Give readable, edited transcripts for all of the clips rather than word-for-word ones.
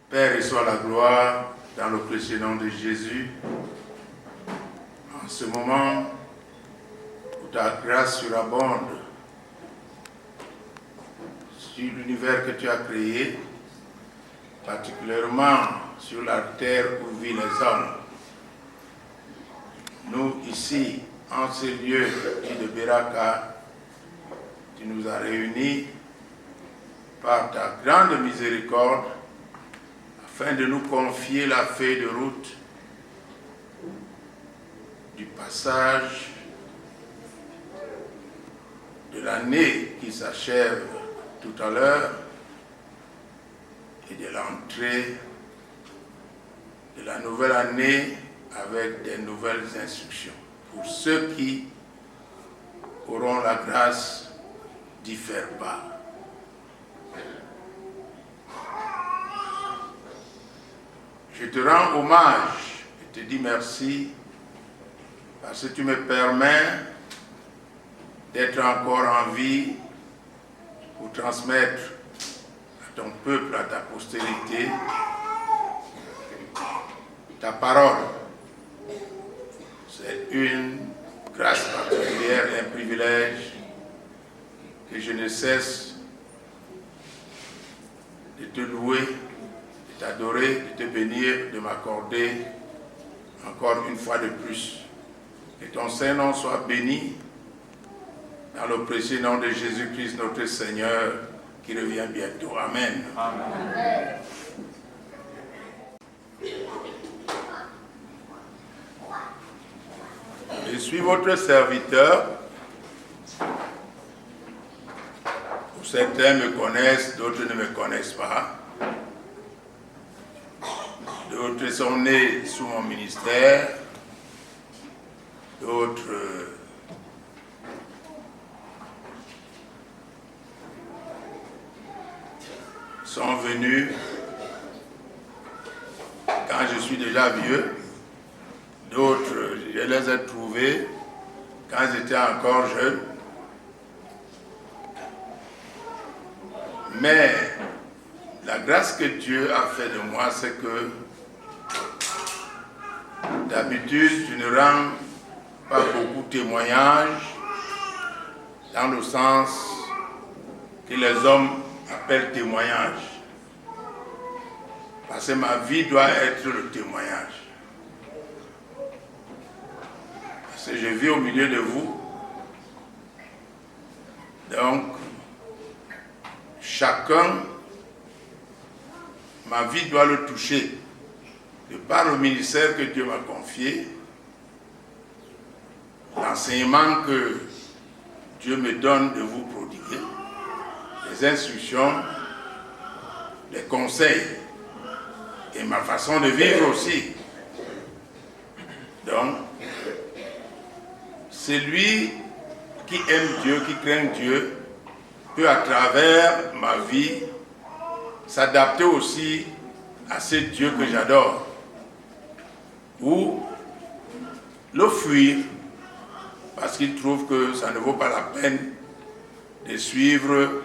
Père, reçois la gloire dans le précieux nom de Jésus. En ce moment où ta grâce surabonde sur l'univers que tu as créé, particulièrement sur la terre où vivent les hommes. Nous, ici, en ce lieu dit de Beraka, tu nous as réunis par ta grande miséricorde afin de nous confier la feuille de route du passage de l'année qui s'achève tout à l'heure et de l'entrée de la nouvelle année avec des nouvelles instructions pour ceux qui auront la grâce d'y faire part. Je te rends hommage et te dis merci parce que tu me permets d'être encore en vie pour transmettre à ton peuple, à ta postérité, ta parole. C'est une grâce particulière, un privilège que je ne cesse de te louer, de t'adorer, de te bénir, de m'accorder encore une fois de plus. Que ton Saint-Nom soit béni dans le précieux nom de Jésus-Christ, notre Seigneur, qui revient bientôt. Amen. Amen. Je suis votre serviteur. Certains me connaissent, d'autres ne me connaissent pas. D'autres sont nés sous mon ministère. D'autres sont venus quand je suis déjà vieux. D'autres, je les ai trouvés quand j'étais encore jeune. Mais la grâce que Dieu a fait de moi, c'est que d'habitude, je ne rends pas beaucoup de témoignages dans le sens que les hommes appellent témoignage. Parce que ma vie doit être le témoignage. Parce que je vis au milieu de vous. Donc, chacun, ma vie doit le toucher. De par le ministère que Dieu m'a confié, l'enseignement que Dieu me donne de vous prodiguer, les instructions, les conseils et ma façon de vivre aussi. Donc, celui qui aime Dieu, qui craint Dieu, peut à travers ma vie s'adapter aussi à ce Dieu que j'adore ou le fuir parce qu'il trouve que ça ne vaut pas la peine de suivre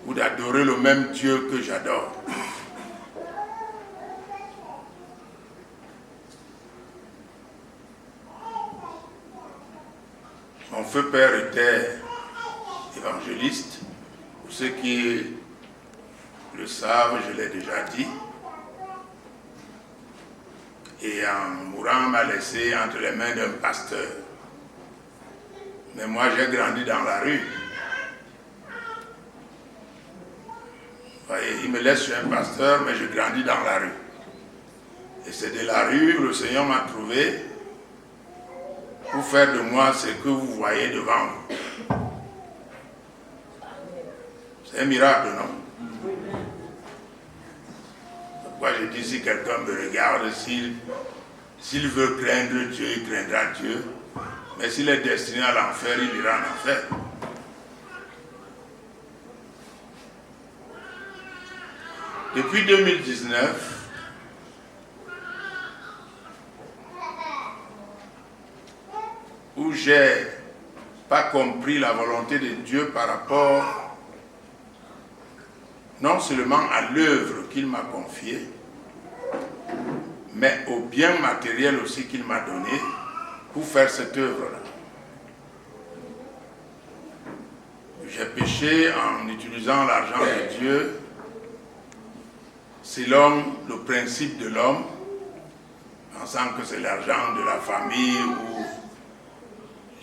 ou d'adorer le même Dieu que j'adore. Mon feu père était évangéliste. Pour ceux qui le savent, je l'ai déjà dit. Et en mourant, m'a laissé entre les mains d'un pasteur. Mais moi, j'ai grandi dans la rue. Vous voyez, il me laisse chez un pasteur, mais je grandis dans la rue. Et c'est de la rue où le Seigneur m'a trouvé pour faire de moi ce que vous voyez devant vous. C'est un miracle, non? Pourquoi je dis si quelqu'un me regarde, s'il veut craindre Dieu, il craindra Dieu. Mais s'il est destiné à l'enfer, il ira en enfer. Depuis 2019, où j'ai pas compris la volonté de Dieu par rapport non seulement à l'œuvre qu'il m'a confiée, mais au bien matériel aussi qu'il m'a donné pour faire cette œuvre-là. J'ai péché en utilisant l'argent de Dieu selon le principe de l'homme, pensant que c'est l'argent de la famille ou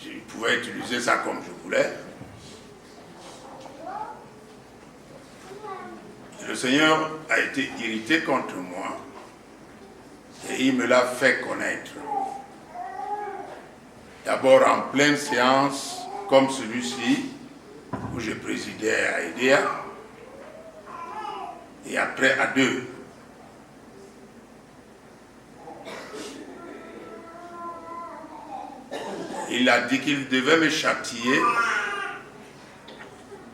je pouvais utiliser ça comme je voulais. Le Seigneur a été irrité contre moi et il me l'a fait connaître. D'abord en pleine séance, comme celui-ci, où je présidais à Edea, et après à 2. Il a dit qu'il devait me châtier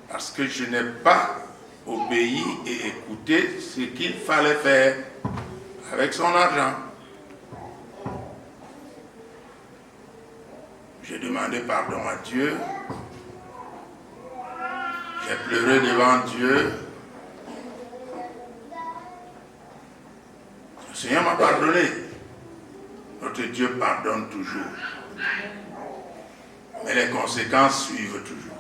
parce que je n'ai pas obéi et écouté ce qu'il fallait faire avec son argent. J'ai demandé pardon à Dieu. J'ai pleuré devant Dieu. Le Seigneur m'a pardonné. Notre Dieu pardonne toujours. Mais les conséquences suivent toujours.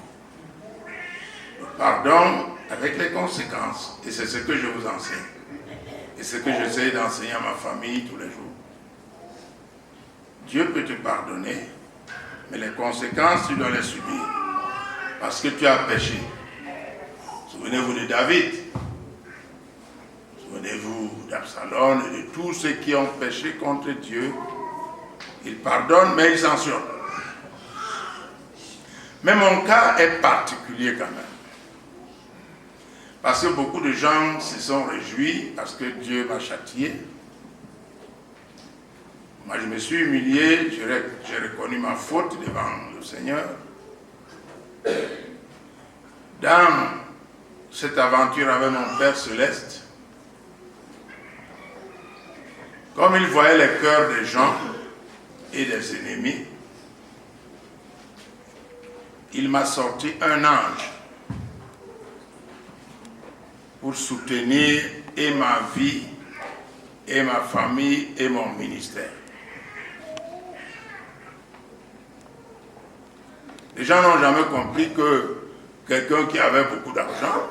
Le pardon avec les conséquences. Et c'est ce que je vous enseigne. Et ce que j'essaie d'enseigner à ma famille tous les jours. Dieu peut te pardonner, mais les conséquences, tu dois les subir. Parce que tu as péché. Souvenez-vous de David. Souvenez-vous d'Absalom et de tous ceux qui ont péché contre Dieu. Il pardonne, mais il sanctionne. Mais mon cas est particulier quand même. Parce que beaucoup de gens se sont réjouis parce que Dieu m'a châtié. Moi, je me suis humilié, j'ai reconnu ma faute devant le Seigneur. Dans cette aventure avec mon Père Céleste, comme il voyait les cœurs des gens et des ennemis, il m'a sorti un ange pour soutenir et ma vie, et ma famille, et mon ministère. Les gens n'ont jamais compris que quelqu'un qui avait beaucoup d'argent,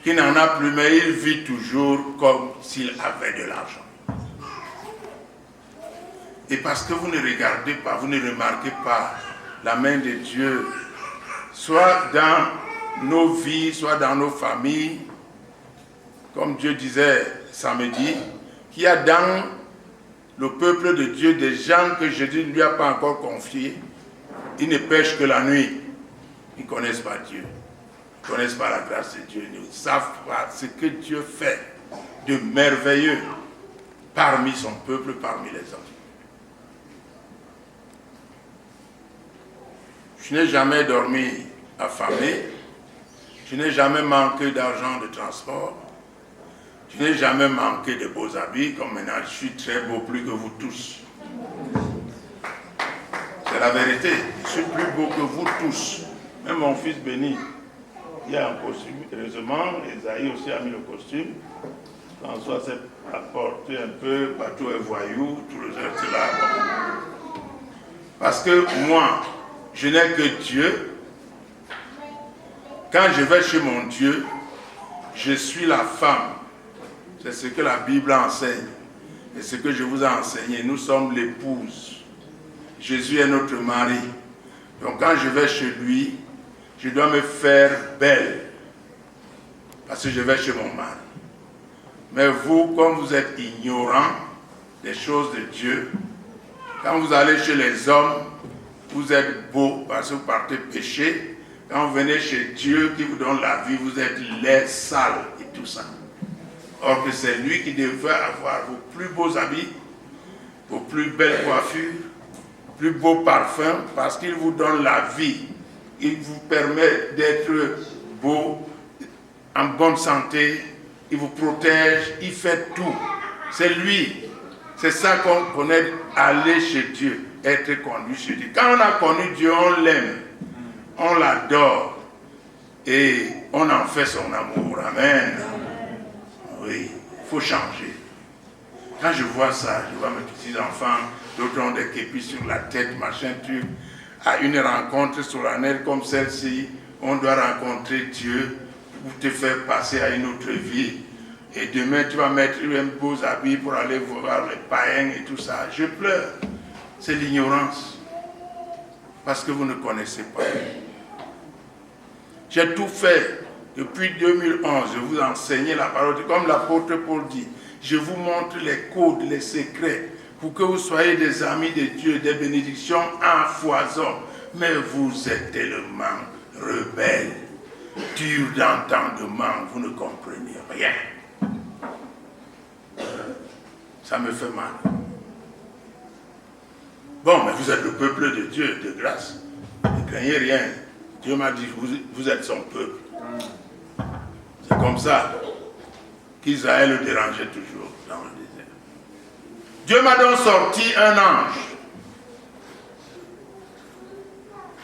qui n'en a plus, mais il vit toujours comme s'il avait de l'argent. Et parce que vous ne regardez pas, vous ne remarquez pas la main de Dieu, soit dans nos vies, soit dans nos familles, comme Dieu disait samedi, qu'il y a dans le peuple de Dieu des gens que Jésus ne lui a pas encore confiés. Ils ne pêchent que la nuit. Ils ne connaissent pas Dieu. Ils ne connaissent pas la grâce de Dieu. Ils ne savent pas ce que Dieu fait de merveilleux parmi son peuple, parmi les hommes. Je n'ai jamais dormi affamé. Je n'ai jamais manqué d'argent de transport. Je n'ai jamais manqué de beaux habits, comme maintenant je suis très beau, plus que vous tous. C'est la vérité. Je suis plus beau que vous tous. Même mon fils béni, il a un costume. Heureusement, Esaïe aussi a mis le costume. François s'est apporté un peu, bateau et voyou, tout le reste là. Parce que moi, je n'ai que Dieu. Quand je vais chez mon Dieu, je suis la femme. C'est ce que la Bible enseigne. Et ce que je vous ai enseigné. Nous sommes l'épouse. Jésus est notre mari. Donc quand je vais chez lui, je dois me faire belle. Parce que je vais chez mon mari. Mais vous, comme vous êtes ignorants des choses de Dieu, quand vous allez chez les hommes, vous êtes beaux parce que vous partez pécher. Quand vous venez chez Dieu qui vous donne la vie, vous êtes laid, sale et tout ça. Or que c'est lui qui devait avoir vos plus beaux habits, vos plus belles coiffures, plus beaux parfums, parce qu'il vous donne la vie. Il vous permet d'être beau, en bonne santé, il vous protège, il fait tout. C'est lui. C'est ça qu'on connaît, aller chez Dieu, être conduit chez Dieu. Quand on a connu Dieu, on l'aime, on l'adore et on en fait son amour. Amen. Oui, il faut changer. Quand je vois ça, je vois mes petits-enfants, d'autres ont des képis sur la tête, machin, truc. À une rencontre solennelle comme celle-ci, on doit rencontrer Dieu pour te faire passer à une autre vie. Et demain, tu vas mettre un beau habit pour aller voir les païens et tout ça. Je pleure. C'est l'ignorance. Parce que vous ne connaissez pas. J'ai tout fait. Depuis 2011, je vous enseignais la parole. Comme l'apôtre Paul dit, je vous montre les codes, les secrets, pour que vous soyez des amis de Dieu, des bénédictions en foison. Mais vous êtes tellement rebelles, durs d'entendement, vous ne comprenez rien. Ça me fait mal. Bon, mais vous êtes le peuple de Dieu, de grâce. Ne craignez rien. Dieu m'a dit, vous êtes son peuple. C'est comme ça qu'Israël le dérangeait toujours dans le désert. Dieu m'a donc sorti un ange.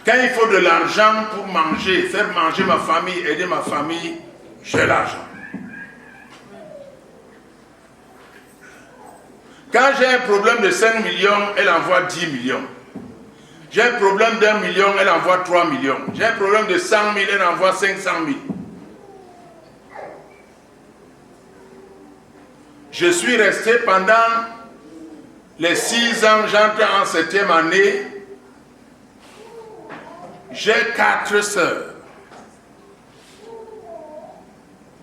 Quand il faut de l'argent pour manger, faire manger ma famille, aider ma famille, j'ai l'argent. Quand j'ai un problème de 5 millions, elle envoie 10 millions. J'ai un problème d'1 million, elle envoie 3 millions. J'ai un problème de 100 000, elle envoie 500 000. Je suis resté pendant les 6 ans, j'entre en 7e année. J'ai 4 sœurs.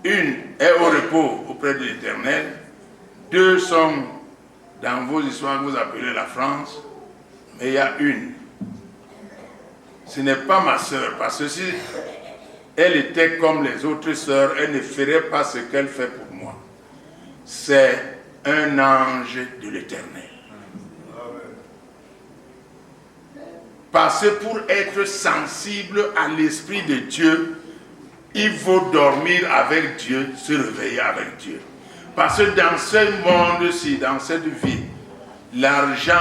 Une est au repos auprès de l'Éternel. 2 sont dans vos histoires que vous appelez la France. Mais il y a une. Ce n'est pas ma sœur, parce que si elle était comme les autres sœurs, elle ne ferait pas ce qu'elle fait pour moi. C'est un ange de l'Éternel. Parce que pour être sensible à l'Esprit de Dieu, il faut dormir avec Dieu, se réveiller avec Dieu. Parce que dans ce monde-ci, dans cette vie, l'argent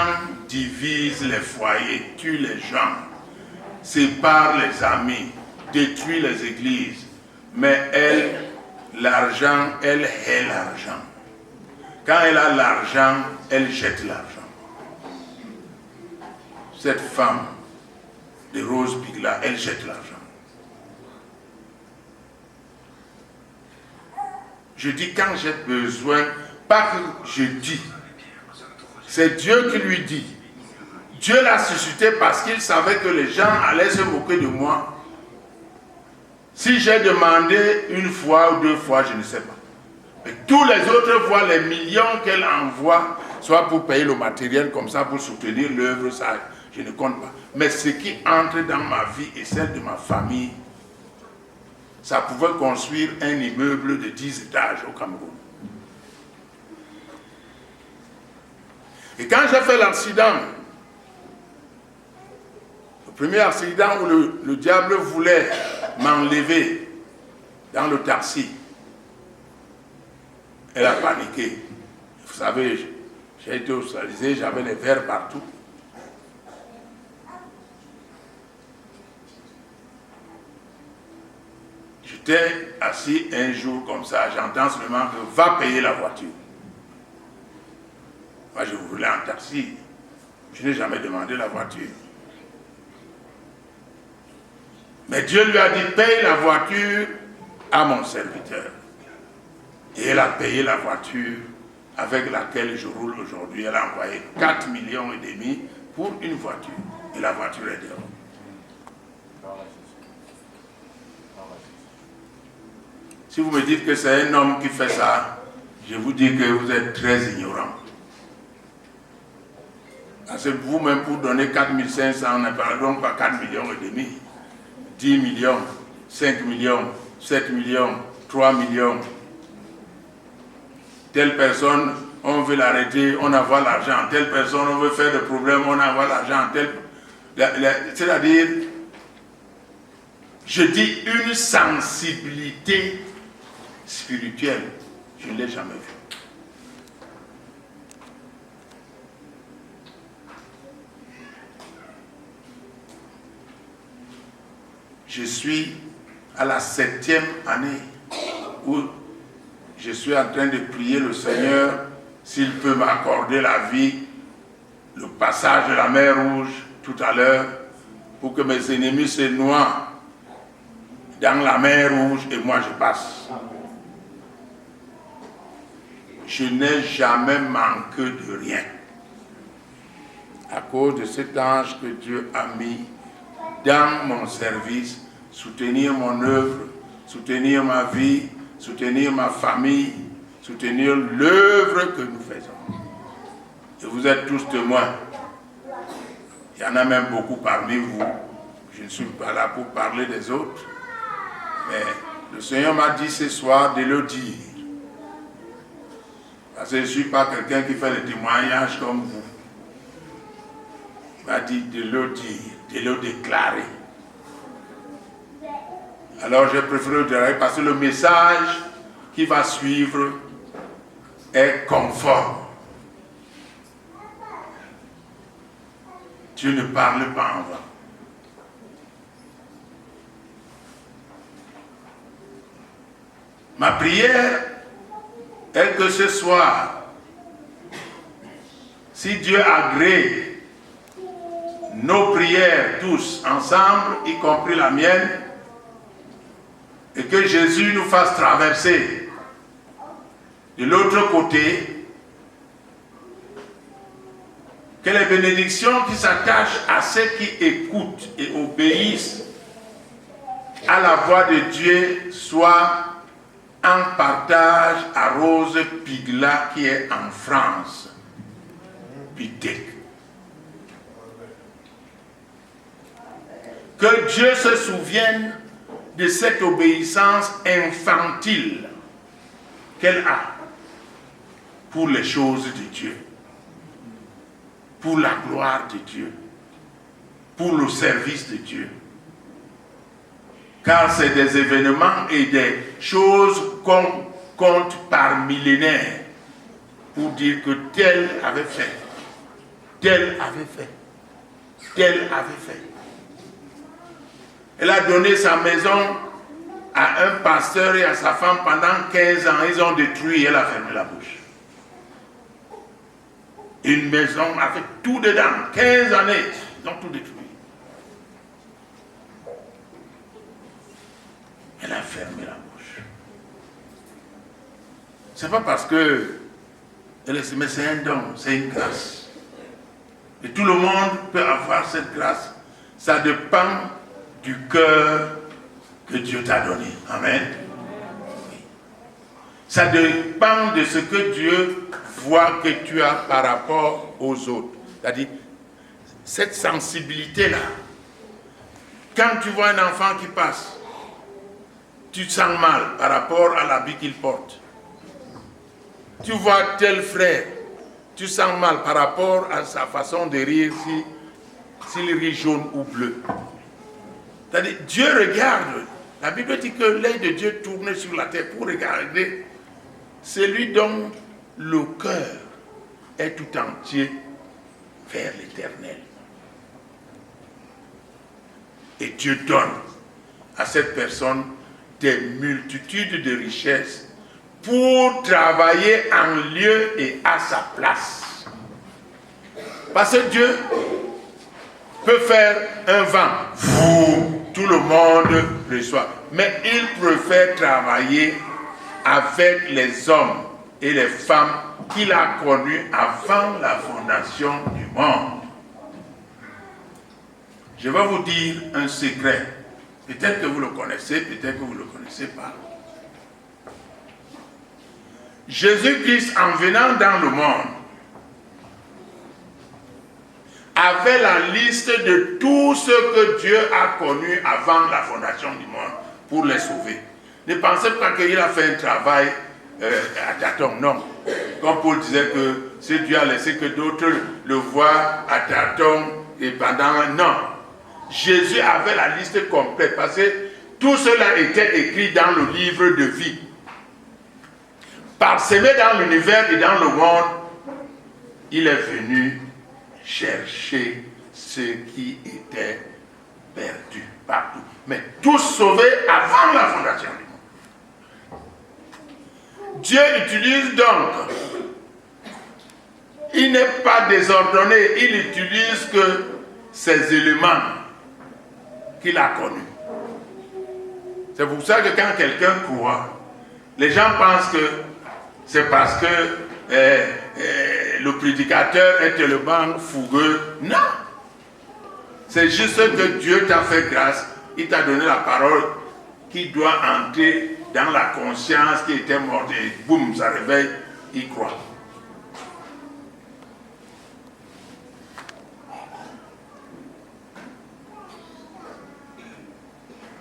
divise les foyers, tue les gens, sépare les amis, détruit les églises. Mais elle, l'argent, elle hait l'argent. Quand elle a l'argent, elle jette l'argent. Cette femme de Rose Bigla, elle jette l'argent. Je dis quand j'ai besoin, pas que je dis, c'est Dieu qui lui dit. Dieu l'a suscité parce qu'il savait que les gens allaient se moquer de moi. Si j'ai demandé une fois ou 2 fois, je ne sais pas. Mais tous les autres fois, les millions qu'elle envoie, soit pour payer le matériel comme ça, pour soutenir l'œuvre, ça, je ne compte pas. Mais ce qui entre dans ma vie et celle de ma famille, ça pouvait construire un immeuble de 10 étages au Cameroun. Et quand j'ai fait l'accident, le premier accident où le diable voulait m'enlever dans le taxi, elle a paniqué. Vous savez, j'ai été hospitalisé, j'avais les verres partout. J'étais assis un jour comme ça, j'entends seulement que va payer la voiture. Moi, je voulais un taxi. Je n'ai jamais demandé la voiture. Mais Dieu lui a dit, paye la voiture à mon serviteur. Et elle a payé la voiture avec laquelle je roule aujourd'hui. Elle a envoyé 4,5 millions pour une voiture. Et la voiture est dehors. Si vous me dites que c'est un homme qui fait ça, je vous dis que vous êtes très ignorant. Parce que vous-même, pour donner 4 500, on ne parle donc pas 4,5 millions, 10 millions, 5 millions, 7 millions, 3 millions. Telle personne, on veut l'arrêter, on envoie l'argent. Telle personne, on veut faire des problèmes, on envoie l'argent. C'est-à-dire, je dis une sensibilité spirituelle. Je ne l'ai jamais vue. Je suis à la 7e année où je suis en train de prier le Seigneur. s'il peut m'accorder la vie, le passage de la mer Rouge tout à l'heure, pour que mes ennemis se noient dans la mer Rouge et moi je passe. Je n'ai jamais manqué de rien à cause de cet ange que Dieu a mis dans mon service, soutenir mon œuvre, soutenir ma vie, soutenir ma famille, soutenir l'œuvre que nous faisons. Et vous êtes tous témoins. Il y en a même beaucoup parmi vous. Je ne suis pas là pour parler des autres. Mais le Seigneur m'a dit ce soir de le dire. Parce que je ne suis pas quelqu'un qui fait le témoignage comme vous. Il m'a dit de le dire, de le déclarer. Alors j'ai préféré le déclarer parce que le message qui va suivre est conforme. Dieu ne parle pas en vain. Ma prière est que ce soir, si Dieu agrée nos prières tous ensemble, y compris la mienne, et que Jésus nous fasse traverser de l'autre côté, que les bénédictions qui s'attachent à ceux qui écoutent et obéissent à la voix de Dieu soient en partage à Rose Pigla qui est en France. Pitec. Que Dieu se souvienne de cette obéissance infantile qu'elle a pour les choses de Dieu, pour la gloire de Dieu, pour le service de Dieu. Car c'est des événements et des choses qu'on compte par millénaires pour dire que tel avait fait, tel avait fait, tel avait fait. Elle a donné sa maison à un pasteur et à sa femme pendant 15 ans. Ils ont détruit et elle a fermé la bouche. Une maison avec tout dedans, 15 années, ils ont tout détruit. Elle a fermé la bouche. C'est pas parce que elle est, mais c'est un don, c'est une grâce. Et tout le monde peut avoir cette grâce. Ça dépend du cœur que Dieu t'a donné. Amen. Oui. Ça dépend de ce que Dieu voit que tu as par rapport aux autres. C'est-à-dire, cette sensibilité-là. Quand tu vois un enfant qui passe, tu te sens mal par rapport à l'habit qu'il porte. Tu vois tel frère, tu sens mal par rapport à sa façon de rire, s'il rit jaune ou bleu. C'est-à-dire, Dieu regarde. La Bible dit que l'œil de Dieu tourne sur la terre pour regarder celui dont le cœur est tout entier vers l'Éternel. Et Dieu donne à cette personne des multitudes de richesses pour travailler en lieu et à sa place. Parce que Dieu peut faire un vent, tout le monde reçoit. Mais il préfère travailler avec les hommes et les femmes qu'il a connus avant la fondation du monde. Je vais vous dire un secret. Peut-être que vous le connaissez, peut-être que vous ne le connaissez pas. Jésus-Christ, en venant dans le monde, avait la liste de tout ce que Dieu a connu avant la fondation du monde pour les sauver. Ne pensez pas qu'il a fait un travail à tâtons, non. Comme Paul disait que si Dieu a laissé que d'autres le voient à tâtons et pendant... Non. Jésus avait la liste complète parce que tout cela était écrit dans le livre de vie. Parsemé dans l'univers et dans le monde, il est venu chercher ceux qui étaient perdus partout. Mais tous sauvés avant la fondation du monde. Dieu utilise donc il n'est pas désordonné, il utilise que ces éléments qu'il a connus. C'est pour ça que quand quelqu'un croit, les gens pensent que c'est parce que le prédicateur est tellement fougueux. Non! C'est juste que Dieu t'a fait grâce, il t'a donné la parole qui doit entrer dans la conscience qui était morte et boum, ça réveille, il croit.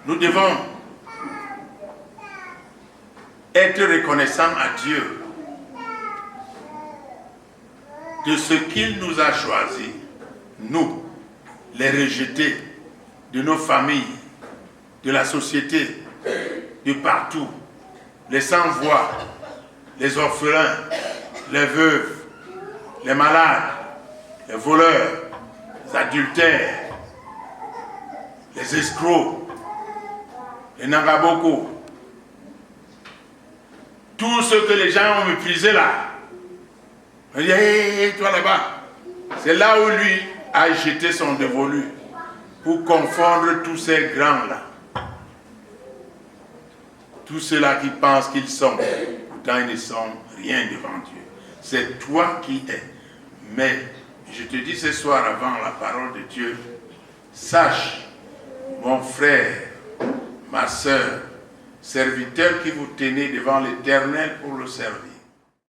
Nous devons être reconnaissants à Dieu de ce qu'il nous a choisi, nous, les rejetés, de nos familles, de la société, de partout, les sans-voix, les orphelins, les veuves, les malades, les voleurs, les adultères, les escrocs, les nangaboko, tout ce que les gens ont méprisé là. On dit, hé, toi là-bas. C'est là où lui a jeté son dévolu pour confondre tous ces grands-là. Tous ceux-là qui pensent qu'ils sont, pourtant ils ne sont rien devant Dieu. C'est toi qui es. Mais je te dis ce soir avant la parole de Dieu, sache, mon frère, ma soeur, serviteur qui vous tenez devant l'Éternel pour le servir.